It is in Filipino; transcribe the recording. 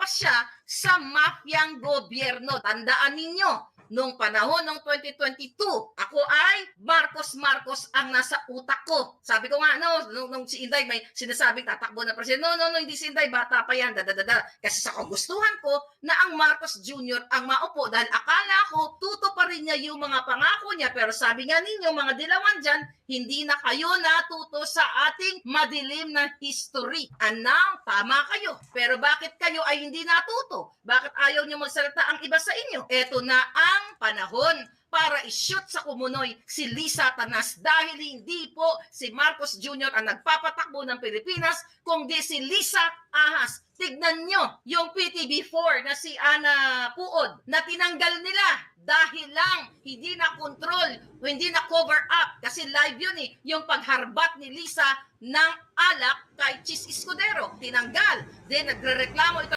pa siya sa mafyang gobyerno. Tandaan ninyo, nung panahon ng 2022, ako ay Marcos ang nasa utak ko. Sabi ko nga, nung si Inday may sinasabing tatakbo na presidente. No, hindi si Inday, bata pa yan. Kasi sa kagustuhan ko na ang Marcos Jr. ang maupo dahil akala ko tuto pa rin niya yung mga pangako niya. Pero sabi nga ninyo, mga dilawan dyan, hindi na kayo natuto sa ating madilim na history. Anong, tama kayo. Pero bakit kayo ay hindi natuto? Bakit ayaw niyo magsalita ang iba sa inyo? Eto na ang panahon para i-shoot sa kumunoy si Lisa Tanas dahil hindi po si Marcos Jr. ang nagpapatakbo ng Pilipinas, kundi si Lisa Ahas. Tignan nyo yung PTB4 na si Ana Puod na tinanggal nila dahil lang hindi na control, hindi na cover up kasi live yun yung pagharbat ni Lisa ng alak kay Chis Escudero. Tinanggal. Then nagrereklamo ito